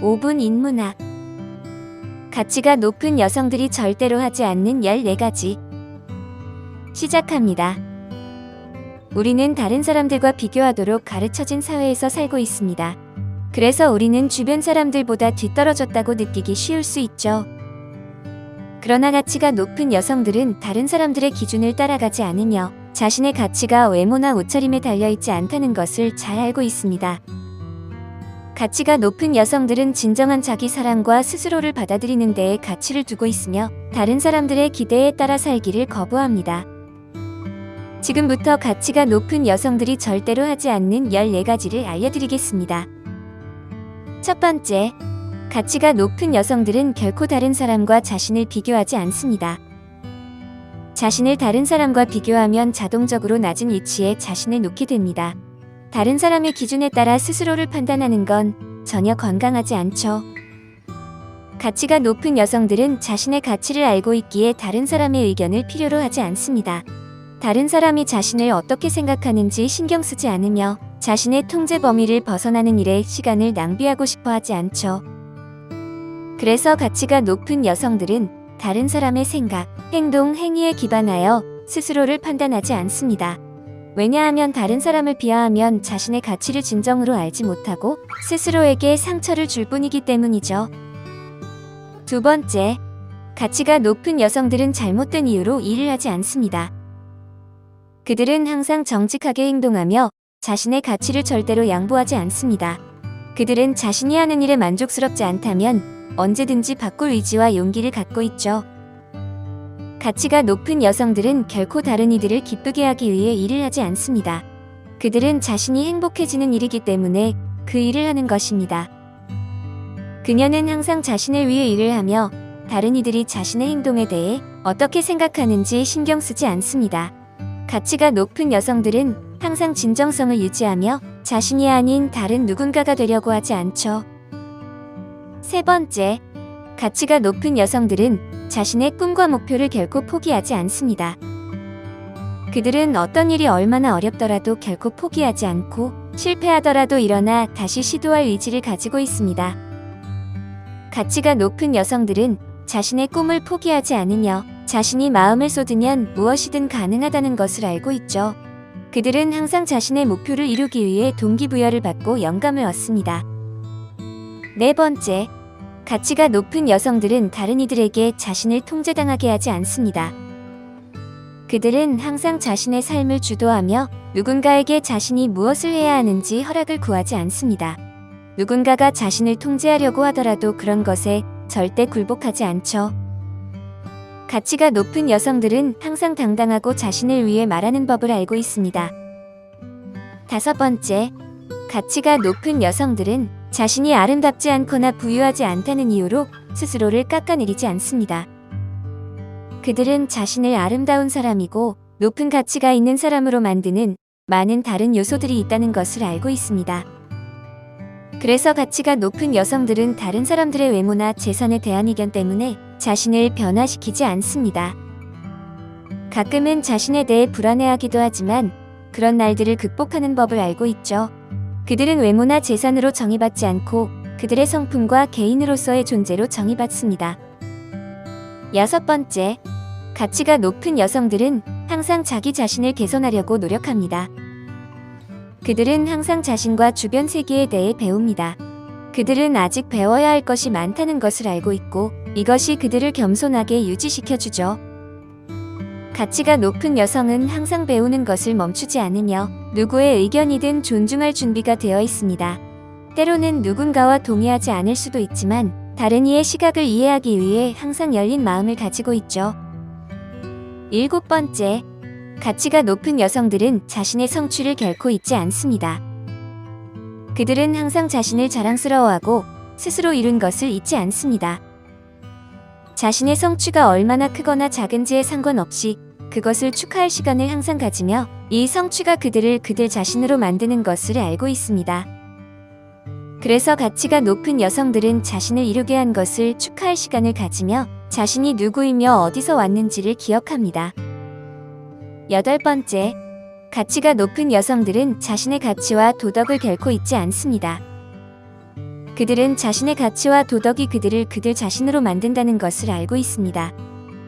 5분 인문학. 가치가 높은 여성들이 절대로 하지 않는 14가지. 시작합니다. 우리는 다른 사람들과 비교하도록 가르쳐진 사회에서 살고 있습니다. 그래서 우리는 주변 사람들보다 뒤떨어졌다고 느끼기 쉬울 수 있죠. 그러나 가치가 높은 여성들은 다른 사람들의 기준을 따라가지 않으며 자신의 가치가 외모나 옷차림에 달려있지 않다는 것을 잘 알고 있습니다. 가치가 높은 여성들은 진정한 자기 사랑과 스스로를 받아들이는 데에 가치를 두고 있으며 다른 사람들의 기대에 따라 살기를 거부합니다. 지금부터 가치가 높은 여성들이 절대로 하지 않는 14가지를 알려드리겠습니다. 첫 번째, 가치가 높은 여성들은 결코 다른 사람과 자신을 비교하지 않습니다. 자신을 다른 사람과 비교하면 자동적으로 낮은 위치에 자신을 놓게 됩니다. 다른 사람의 기준에 따라 스스로를 판단하는 건 전혀 건강하지 않죠. 가치가 높은 여성들은 자신의 가치를 알고 있기에 다른 사람의 의견을 필요로 하지 않습니다. 다른 사람이 자신을 어떻게 생각하는지 신경 쓰지 않으며 자신의 통제 범위를 벗어나는 일에 시간을 낭비하고 싶어 하지 않죠. 그래서 가치가 높은 여성들은 다른 사람의 생각, 행동, 행위에 기반하여 스스로를 판단하지 않습니다. 왜냐하면 다른 사람을 비하하면 자신의 가치를 진정으로 알지 못하고 스스로에게 상처를 줄 뿐이기 때문이죠. 두 번째, 가치가 높은 여성들은 잘못된 이유로 일을 하지 않습니다. 그들은 항상 정직하게 행동하며 자신의 가치를 절대로 양보하지 않습니다. 그들은 자신이 하는 일에 만족스럽지 않다면 언제든지 바꿀 의지와 용기를 갖고 있죠. 가치가 높은 여성들은 결코 다른 이들을 기쁘게 하기 위해 일을 하지 않습니다. 그들은 자신이 행복해지는 일이기 때문에 그 일을 하는 것입니다. 그녀는 항상 자신을 위해 일을 하며 다른 이들이 자신의 행동에 대해 어떻게 생각하는지 신경 쓰지 않습니다. 가치가 높은 여성들은 항상 진정성을 유지하며 자신이 아닌 다른 누군가가 되려고 하지 않죠. 세 번째, 가치가 높은 여성들은 자신의 꿈과 목표를 결코 포기하지 않습니다. 그들은 어떤 일이 얼마나 어렵더라도 결코 포기하지 않고 실패하더라도 일어나 다시 시도할 의지를 가지고 있습니다. 가치가 높은 여성들은 자신의 꿈을 포기하지 않으며 자신이 마음을 쏟으면 무엇이든 가능하다는 것을 알고 있죠. 그들은 항상 자신의 목표를 이루기 위해 동기부여를 받고 영감을 얻습니다. 네 번째, 가치가 높은 여성들은 다른 이들에게 자신을 통제당하게 하지 않습니다. 그들은 항상 자신의 삶을 주도하며 누군가에게 자신이 무엇을 해야 하는지 허락을 구하지 않습니다. 누군가가 자신을 통제하려고 하더라도 그런 것에 절대 굴복하지 않죠. 가치가 높은 여성들은 항상 당당하고 자신을 위해 말하는 법을 알고 있습니다. 다섯 번째, 가치가 높은 여성들은 자신이 아름답지 않거나 부유하지 않다는 이유로 스스로를 깎아내리지 않습니다. 그들은 자신을 아름다운 사람이고 높은 가치가 있는 사람으로 만드는 많은 다른 요소들이 있다는 것을 알고 있습니다. 그래서 가치가 높은 여성들은 다른 사람들의 외모나 재산에 대한 의견 때문에 자신을 변화시키지 않습니다. 가끔은 자신에 대해 불안해하기도 하지만 그런 날들을 극복하는 법을 알고 있죠. 그들은 외모나 재산으로 정의받지 않고 그들의 성품과 개인으로서의 존재로 정의받습니다. 여섯 번째, 가치가 높은 여성들은 항상 자기 자신을 개선하려고 노력합니다. 그들은 항상 자신과 주변 세계에 대해 배웁니다. 그들은 아직 배워야 할 것이 많다는 것을 알고 있고 이것이 그들을 겸손하게 유지시켜주죠. 가치가 높은 여성은 항상 배우는 것을 멈추지 않으며 누구의 의견이든 존중할 준비가 되어 있습니다. 때로는 누군가와 동의하지 않을 수도 있지만 다른 이의 시각을 이해하기 위해 항상 열린 마음을 가지고 있죠. 일곱 번째, 가치가 높은 여성들은 자신의 성취를 결코 잊지 않습니다. 그들은 항상 자신을 자랑스러워하고 스스로 이룬 것을 잊지 않습니다. 자신의 성취가 얼마나 크거나 작은지에 상관없이 그것을 축하할 시간을 항상 가지며 이 성취가 그들을 그들 자신으로 만드는 것을 알고 있습니다. 그래서 가치가 높은 여성들은 자신을 이루게 한 것을 축하할 시간을 가지며 자신이 누구이며 어디서 왔는지를 기억합니다. 여덟 번째, 가치가 높은 여성들은 자신의 가치와 도덕을 결코 잊지 않습니다. 그들은 자신의 가치와 도덕이 그들을 그들 자신으로 만든다는 것을 알고 있습니다.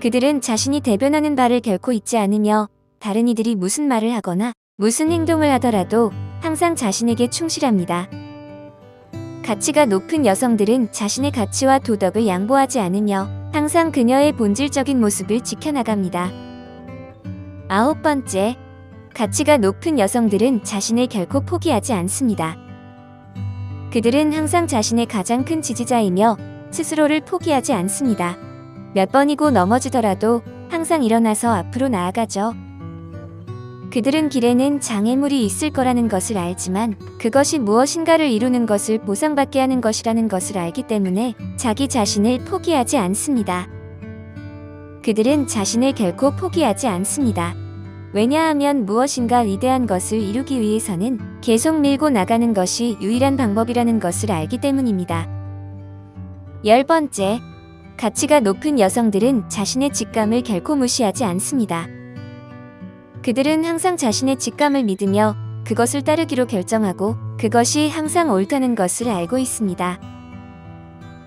그들은 자신이 대변하는 바를 결코 잊지 않으며 다른 이들이 무슨 말을 하거나 무슨 행동을 하더라도 항상 자신에게 충실합니다. 가치가 높은 여성들은 자신의 가치와 도덕을 양보하지 않으며 항상 그녀의 본질적인 모습을 지켜나갑니다. 9번째, 가치가 높은 여성들은 자신을 결코 포기하지 않습니다. 그들은 항상 자신의 가장 큰 지지자이며 스스로를 포기하지 않습니다. 몇 번이고 넘어지더라도 항상 일어나서 앞으로 나아가죠. 그들은 길에는 장애물이 있을 거라는 것을 알지만 그것이 무엇인가를 이루는 것을 보상받게 하는 것이라는 것을 알기 때문에 자기 자신을 포기하지 않습니다. 그들은 자신을 결코 포기하지 않습니다. 왜냐하면 무엇인가 위대한 것을 이루기 위해서는 계속 밀고 나가는 것이 유일한 방법이라는 것을 알기 때문입니다. 10번째, 가치가 높은 여성들은 자신의 직감을 결코 무시하지 않습니다. 그들은 항상 자신의 직감을 믿으며 그것을 따르기로 결정하고 그것이 항상 옳다는 것을 알고 있습니다.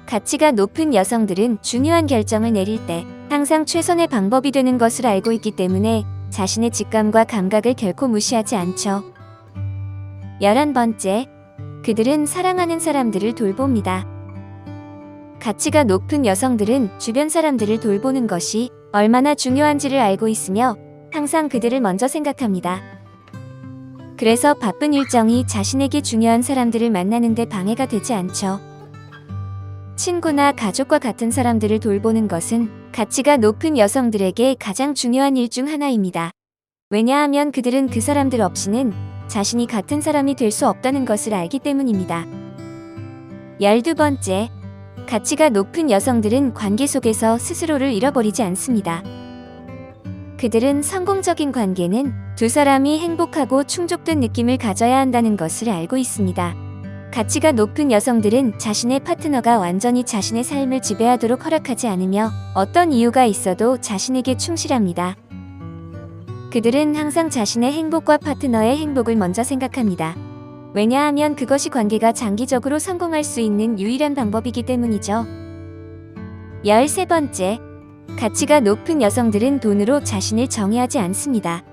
가치가 높은 여성들은 중요한 결정을 내릴 때 항상 최선의 방법이 되는 것을 알고 있기 때문에 자신의 직감과 감각을 결코 무시하지 않죠. 11번째, 그들은 사랑하는 사람들을 돌봅니다. 가치가 높은 여성들은 주변 사람들을 돌보는 것이 얼마나 중요한지를 알고 있으며 항상 그들을 먼저 생각합니다. 그래서 바쁜 일정이 자신에게 중요한 사람들을 만나는 데 방해가 되지 않죠. 친구나 가족과 같은 사람들을 돌보는 것은 가치가 높은 여성들에게 가장 중요한 일 중 하나입니다. 왜냐하면 그들은 그 사람들 없이는 자신이 같은 사람이 될 수 없다는 것을 알기 때문입니다. 12번째, 가치가 높은 여성들은 관계 속에서 스스로를 잃어버리지 않습니다. 그들은 성공적인 관계는 두 사람이 행복하고 충족된 느낌을 가져야 한다는 것을 알고 있습니다. 가치가 높은 여성들은 자신의 파트너가 완전히 자신의 삶을 지배하도록 허락하지 않으며 어떤 이유가 있어도 자신에게 충실합니다. 그들은 항상 자신의 행복과 파트너의 행복을 먼저 생각합니다. 왜냐하면 그것이 관계가 장기적으로 성공할 수 있는 유일한 방법이기 때문이죠. 13번째, 가치가 높은 여성들은 돈으로 자신을 정의하지 않습니다.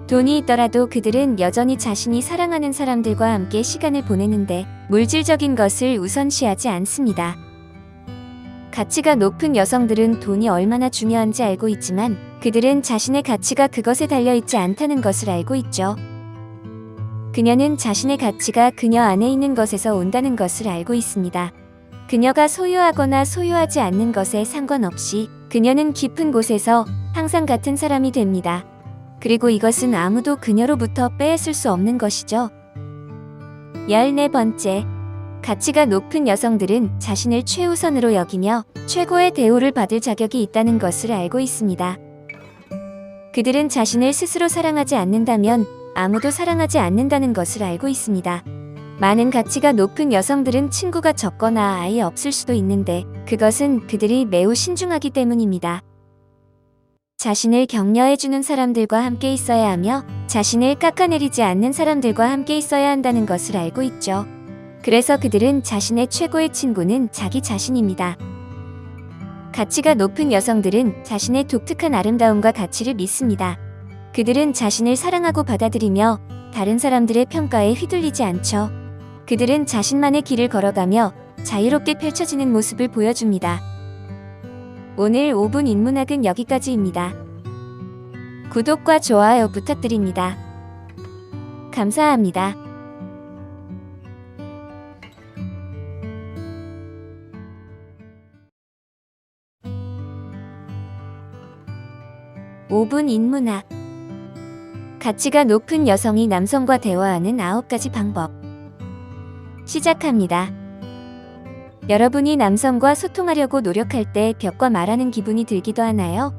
돈이 있더라도 그들은 여전히 자신이 사랑하는 사람들과 함께 시간을 보내는데 물질적인 것을 우선시하지 않습니다. 가치가 높은 여성들은 돈이 얼마나 중요한지 알고 있지만 그들은 자신의 가치가 그것에 달려있지 않다는 것을 알고 있죠. 그녀는 자신의 가치가 그녀 안에 있는 것에서 온다는 것을 알고 있습니다. 그녀가 소유하거나 소유하지 않는 것에 상관없이 그녀는 깊은 곳에서 항상 같은 사람이 됩니다. 그리고 이것은 아무도 그녀로부터 빼앗을 수 없는 것이죠. 14번째, 가치가 높은 여성들은 자신을 최우선으로 여기며 최고의 대우를 받을 자격이 있다는 것을 알고 있습니다. 그들은 자신을 스스로 사랑하지 않는다면 아무도 사랑하지 않는다는 것을 알고 있습니다. 많은 가치가 높은 여성들은 친구가 적거나 아예 없을 수도 있는데 그것은 그들이 매우 신중하기 때문입니다. 자신을 격려해주는 사람들과 함께 있어야 하며 자신을 깎아내리지 않는 사람들과 함께 있어야 한다는 것을 알고 있죠. 그래서 그들은 자신의 최고의 친구는 자기 자신입니다. 가치가 높은 여성들은 자신의 독특한 아름다움과 가치를 믿습니다. 그들은 자신을 사랑하고 받아들이며 다른 사람들의 평가에 휘둘리지 않죠. 그들은 자신만의 길을 걸어가며 자유롭게 펼쳐지는 모습을 보여줍니다. 오늘 5분 인문학은 여기까지입니다. 구독과 좋아요 부탁드립니다. 감사합니다. (5분) 인문학. 가치가 높은 여성이 남성과 대화하는 9가지 방법. 시작합니다. 여러분이 남성과 소통하려고 노력할 때 벽과 말하는 기분이 들기도 하나요?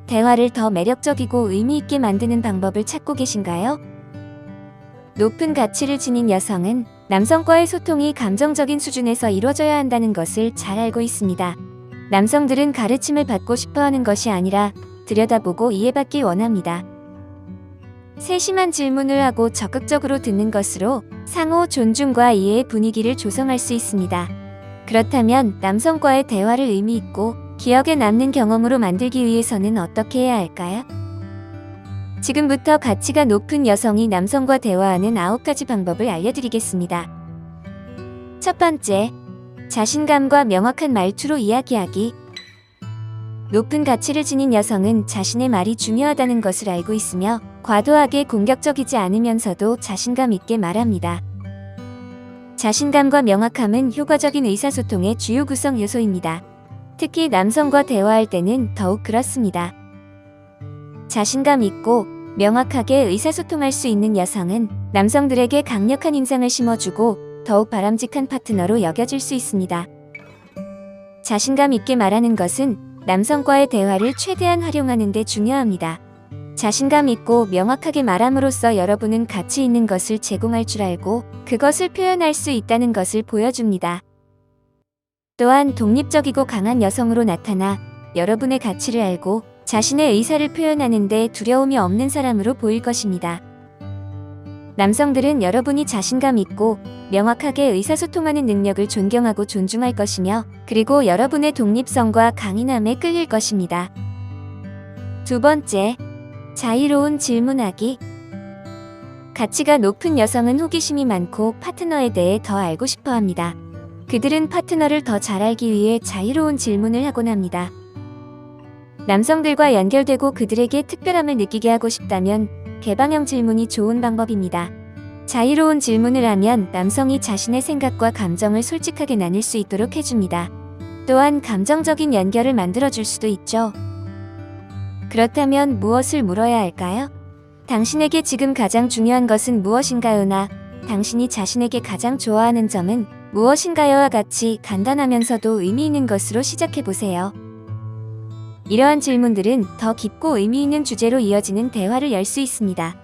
대화를 더 매력적이고 의미 있게 만드는 방법을 찾고 계신가요? 높은 가치를 지닌 여성은 남성과의 소통이 감정적인 수준에서 이루어져야 한다는 것을 잘 알고 있습니다. 남성들은 가르침을 받고 싶어 하는 것이 아니라 들여다보고 이해받길 원합니다. 세심한 질문을 하고 적극적으로 듣는 것으로 상호 존중과 이해의 분위기를 조성할 수 있습니다. 그렇다면 남성과의 대화를 의미 있고 기억에 남는 경험으로 만들기 위해서는 어떻게 해야 할까요? 지금부터 가치가 높은 여성이 남성과 대화하는 9가지 방법을 알려드리겠습니다. 첫 번째, 자신감과 명확한 말투로 이야기하기. 높은 가치를 지닌 여성은 자신의 말이 중요하다는 것을 알고 있으며 과도하게 공격적이지 않으면서도 자신감 있게 말합니다. 자신감과 명확함은 효과적인 의사소통의 주요 구성 요소입니다. 특히 남성과 대화할 때는 더욱 그렇습니다. 자신감 있고 명확하게 의사소통할 수 있는 여성은 남성들에게 강력한 인상을 심어주고 더욱 바람직한 파트너로 여겨질 수 있습니다. 자신감 있게 말하는 것은 남성과의 대화를 최대한 활용하는 데 중요합니다. 자신감 있고 명확하게 말함으로써 여러분은 가치 있는 것을 제공할 줄 알고 그것을 표현할 수 있다는 것을 보여줍니다. 또한 독립적이고 강한 여성으로 나타나 여러분의 가치를 알고 자신의 의사를 표현하는 데 두려움이 없는 사람으로 보일 것입니다. 남성들은 여러분이 자신감 있고 명확하게 의사소통하는 능력을 존경하고 존중할 것이며 그리고 여러분의 독립성과 강인함에 끌릴 것입니다. 두 번째, 자유로운 질문하기. 가치가 높은 여성은 호기심이 많고 파트너에 대해 더 알고 싶어 합니다. 그들은 파트너를 더 잘 알기 위해 자유로운 질문을 하곤 합니다. 남성들과 연결되고 그들에게 특별함을 느끼게 하고 싶다면 개방형 질문이 좋은 방법입니다. 자유로운 질문을 하면 남성이 자신의 생각과 감정을 솔직하게 나눌 수 있도록 해줍니다. 또한 감정적인 연결을 만들어줄 수도 있죠. 그렇다면 무엇을 물어야 할까요? 당신에게 지금 가장 중요한 것은 무엇인가요?나 당신이 자신에게 가장 좋아하는 점은 무엇인가요?와 같이 간단하면서도 의미 있는 것으로 시작해보세요. 이러한 질문들은 더 깊고 의미 있는 주제로 이어지는 대화를 열 수 있습니다.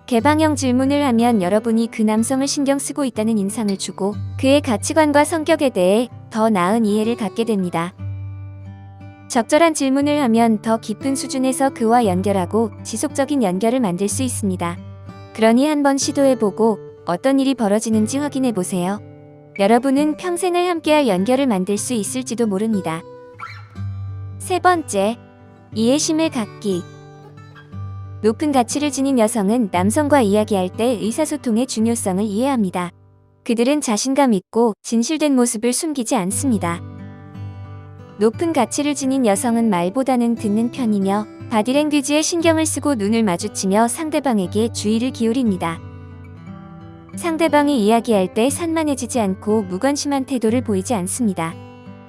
개방형 질문을 하면 여러분이 그 남성을 신경 쓰고 있다는 인상을 주고 그의 가치관과 성격에 대해 더 나은 이해를 갖게 됩니다. 적절한 질문을 하면 더 깊은 수준에서 그와 연결하고 지속적인 연결을 만들 수 있습니다. 그러니 한번 시도해보고 어떤 일이 벌어지는지 확인해보세요. 여러분은 평생을 함께할 연결을 만들 수 있을지도 모릅니다. 세 번째, 이해심을 갖기. 높은 가치를 지닌 여성은 남성과 이야기할 때 의사소통의 중요성을 이해합니다. 그들은 자신감 있고 진실된 모습을 숨기지 않습니다. 높은 가치를 지닌 여성은 말보다는 듣는 편이며 바디랭귀지에 신경을 쓰고 눈을 마주치며 상대방에게 주의를 기울입니다. 상대방이 이야기할 때 산만해지지 않고 무관심한 태도를 보이지 않습니다.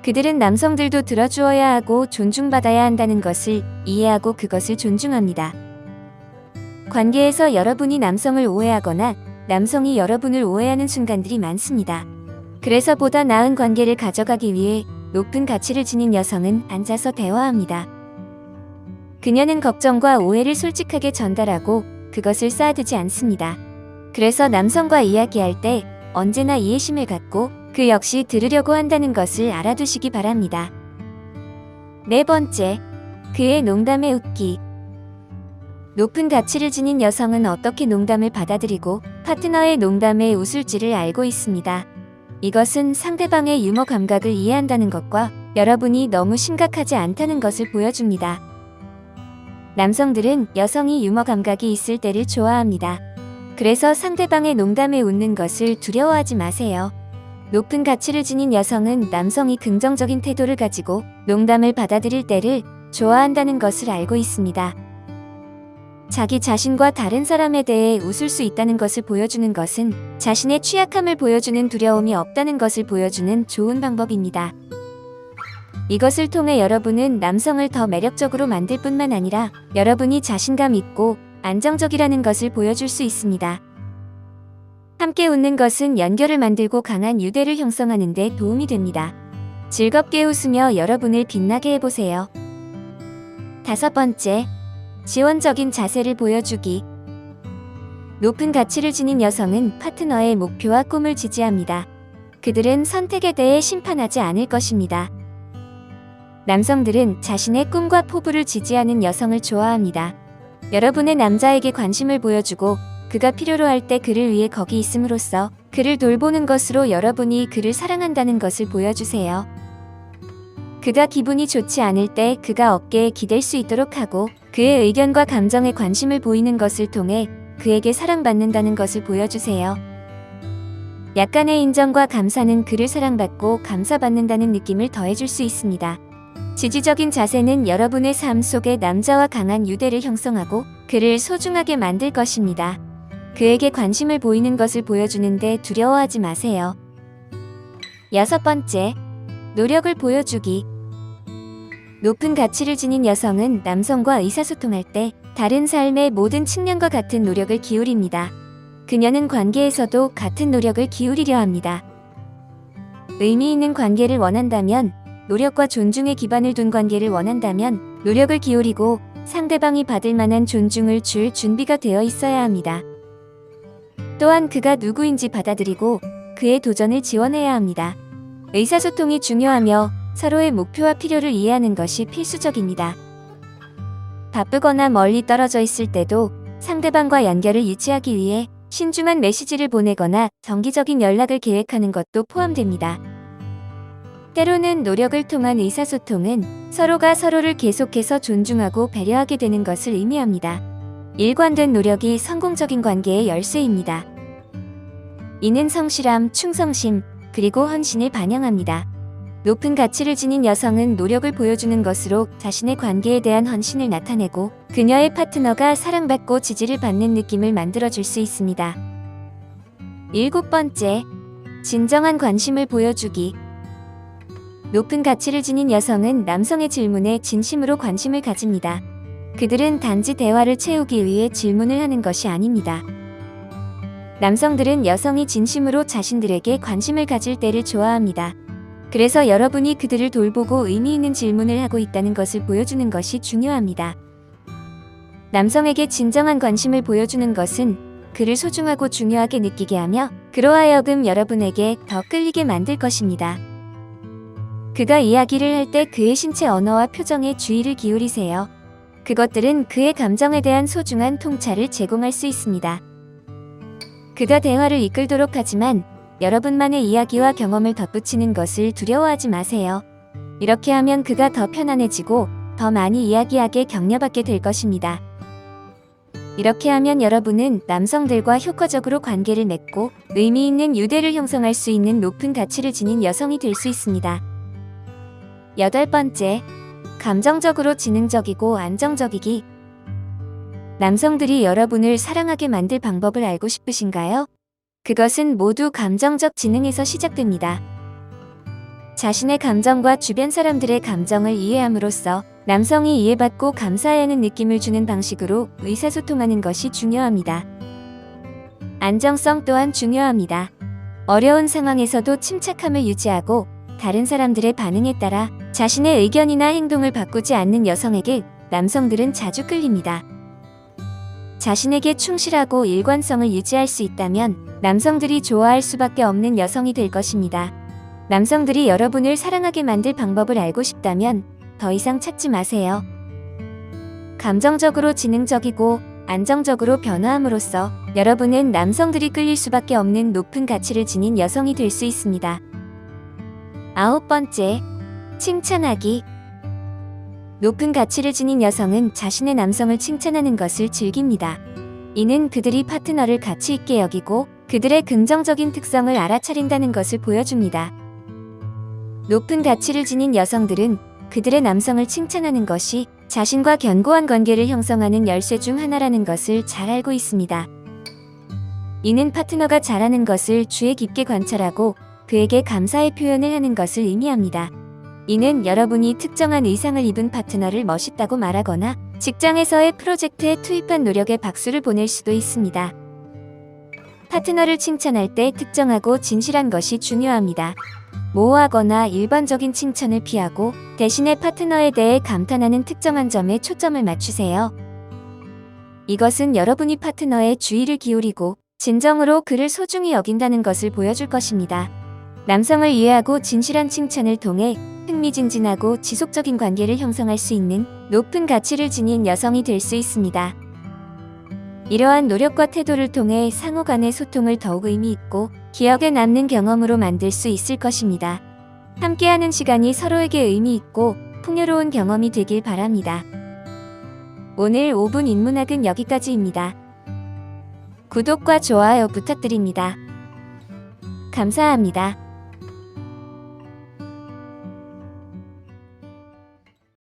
그들은 남성들도 들어주어야 하고 존중받아야 한다는 것을 이해하고 그것을 존중합니다. 관계에서 여러분이 남성을 오해하거나 남성이 여러분을 오해하는 순간들이 많습니다. 그래서 보다 나은 관계를 가져가기 위해 높은 가치를 지닌 여성은 앉아서 대화합니다. 그녀는 걱정과 오해를 솔직하게 전달하고 그것을 쌓아두지 않습니다. 그래서 남성과 이야기할 때 언제나 이해심을 갖고 그 역시 들으려고 한다는 것을 알아두시기 바랍니다. 네 번째, 그의 농담에 웃기. 높은 가치를 지닌 여성은 어떻게 농담을 받아들이고 파트너의 농담에 웃을지를 알고 있습니다. 이것은 상대방의 유머 감각을 이해한다는 것과 여러분이 너무 심각하지 않다는 것을 보여줍니다. 남성들은 여성이 유머 감각이 있을 때를 좋아합니다. 그래서 상대방의 농담에 웃는 것을 두려워하지 마세요. 높은 가치를 지닌 여성은 남성이 긍정적인 태도를 가지고 농담을 받아들일 때를 좋아한다는 것을 알고 있습니다. 자기 자신과 다른 사람에 대해 웃을 수 있다는 것을 보여주는 것은 자신의 취약함을 보여주는 두려움이 없다는 것을 보여주는 좋은 방법입니다. 이것을 통해 여러분은 남성을 더 매력적으로 만들 뿐만 아니라 여러분이 자신감 있고 안정적이라는 것을 보여줄 수 있습니다. 함께 웃는 것은 연결을 만들고 강한 유대를 형성하는 데 도움이 됩니다. 즐겁게 웃으며 여러분을 빛나게 해보세요. 다섯 번째, 지원적인 자세를 보여주기. 높은 가치를 지닌 여성은 파트너의 목표와 꿈을 지지합니다. 그들은 선택에 대해 심판하지 않을 것입니다. 남성들은 자신의 꿈과 포부를 지지하는 여성을 좋아합니다. 여러분의 남자에게 관심을 보여주고 그가 필요로 할 때 그를 위해 거기 있음으로써 그를 돌보는 것으로 여러분이 그를 사랑한다는 것을 보여주세요. 그가 기분이 좋지 않을 때 그가 어깨에 기댈 수 있도록 하고 그의 의견과 감정에 관심을 보이는 것을 통해 그에게 사랑받는다는 것을 보여주세요. 약간의 인정과 감사는 그를 사랑받고 감사받는다는 느낌을 더해줄 수 있습니다. 지지적인 자세는 여러분의 삶 속에 남자와 강한 유대를 형성하고 그를 소중하게 만들 것입니다. 그에게 관심을 보이는 것을 보여주는데 두려워하지 마세요. 6번째, 노력을 보여주기. 높은 가치를 지닌 여성은 남성과 의사소통할 때 다른 삶의 모든 측면과 같은 노력을 기울입니다. 그녀는 관계에서도 같은 노력을 기울이려 합니다. 의미 있는 관계를 원한다면, 노력과 존중의 기반을 둔 관계를 원한다면 노력을 기울이고 상대방이 받을 만한 존중을 줄 준비가 되어 있어야 합니다. 또한 그가 누구인지 받아들이고 그의 도전을 지원해야 합니다. 의사소통이 중요하며 서로의 목표와 필요를 이해하는 것이 필수적입니다. 바쁘거나 멀리 떨어져 있을 때도 상대방과 연결을 유지하기 위해 신중한 메시지를 보내거나 정기적인 연락을 계획하는 것도 포함됩니다. 때로는 노력을 통한 의사소통은 서로가 서로를 계속해서 존중하고 배려하게 되는 것을 의미합니다. 일관된 노력이 성공적인 관계의 열쇠입니다. 이는 성실함, 충성심, 그리고 헌신을 반영합니다. 높은 가치를 지닌 여성은 노력을 보여주는 것으로 자신의 관계에 대한 헌신을 나타내고 그녀의 파트너가 사랑받고 지지를 받는 느낌을 만들어줄 수 있습니다. 7번째, 진정한 관심을 보여주기. 높은 가치를 지닌 여성은 남성의 질문에 진심으로 관심을 가집니다. 그들은 단지 대화를 채우기 위해 질문을 하는 것이 아닙니다. 남성들은 여성이 진심으로 자신들에게 관심을 가질 때를 좋아합니다. 그래서 여러분이 그들을 돌보고 의미 있는 질문을 하고 있다는 것을 보여주는 것이 중요합니다. 남성에게 진정한 관심을 보여주는 것은 그를 소중하고 중요하게 느끼게 하며 그로 하여금 여러분에게 더 끌리게 만들 것입니다. 그가 이야기를 할 때 그의 신체 언어와 표정에 주의를 기울이세요. 그것들은 그의 감정에 대한 소중한 통찰을 제공할 수 있습니다. 그가 대화를 이끌도록 하지만 여러분만의 이야기와 경험을 덧붙이는 것을 두려워하지 마세요. 이렇게 하면 그가 더 편안해지고 더 많이 이야기하게 격려받게 될 것입니다. 이렇게 하면 여러분은 남성들과 효과적으로 관계를 맺고 의미 있는 유대를 형성할 수 있는 높은 가치를 지닌 여성이 될 수 있습니다. 8번째, 감정적으로 지능적이고 안정적이기. 남성들이 여러분을 사랑하게 만들 방법을 알고 싶으신가요? 그것은 모두 감정적 지능에서 시작됩니다. 자신의 감정과 주변 사람들의 감정을 이해함으로써 남성이 이해받고 감사해야 하는 느낌을 주는 방식으로 의사소통하는 것이 중요합니다. 안정성 또한 중요합니다. 어려운 상황에서도 침착함을 유지하고 다른 사람들의 반응에 따라 자신의 의견이나 행동을 바꾸지 않는 여성에게 남성들은 자주 끌립니다. 자신에게 충실하고 일관성을 유지할 수 있다면 남성들이 좋아할 수밖에 없는 여성이 될 것입니다. 남성들이 여러분을 사랑하게 만들 방법을 알고 싶다면 더 이상 찾지 마세요. 감정적으로 지능적이고 안정적으로 변화함으로써 여러분은 남성들이 끌릴 수밖에 없는 높은 가치를 지닌 여성이 될 수 있습니다. 9번째, 칭찬하기. 높은 가치를 지닌 여성은 자신의 남성을 칭찬하는 것을 즐깁니다. 이는 그들이 파트너를 가치 있게 여기고 그들의 긍정적인 특성을 알아차린다는 것을 보여줍니다. 높은 가치를 지닌 여성들은 그들의 남성을 칭찬하는 것이 자신과 견고한 관계를 형성하는 열쇠 중 하나라는 것을 잘 알고 있습니다. 이는 파트너가 잘하는 것을 주의 깊게 관찰하고 그에게 감사의 표현을 하는 것을 의미합니다. 이는 여러분이 특정한 의상을 입은 파트너를 멋있다고 말하거나 직장에서의 프로젝트에 투입한 노력에 박수를 보낼 수도 있습니다. 파트너를 칭찬할 때 특정하고 진실한 것이 중요합니다. 모호하거나 일반적인 칭찬을 피하고 대신에 파트너에 대해 감탄하는 특정한 점에 초점을 맞추세요. 이것은 여러분이 파트너의 주의를 기울이고 진정으로 그를 소중히 여긴다는 것을 보여줄 것입니다. 남성을 이해하고 진실한 칭찬을 통해 흥미진진하고 지속적인 관계를 형성할 수 있는 높은 가치를 지닌 여성이 될 수 있습니다. 이러한 노력과 태도를 통해 상호 간의 소통을 더욱 의미 있고 기억에 남는 경험으로 만들 수 있을 것입니다. 함께하는 시간이 서로에게 의미 있고 풍요로운 경험이 되길 바랍니다. 오늘 5분 인문학은 여기까지입니다. 구독과 좋아요 부탁드립니다. 감사합니다.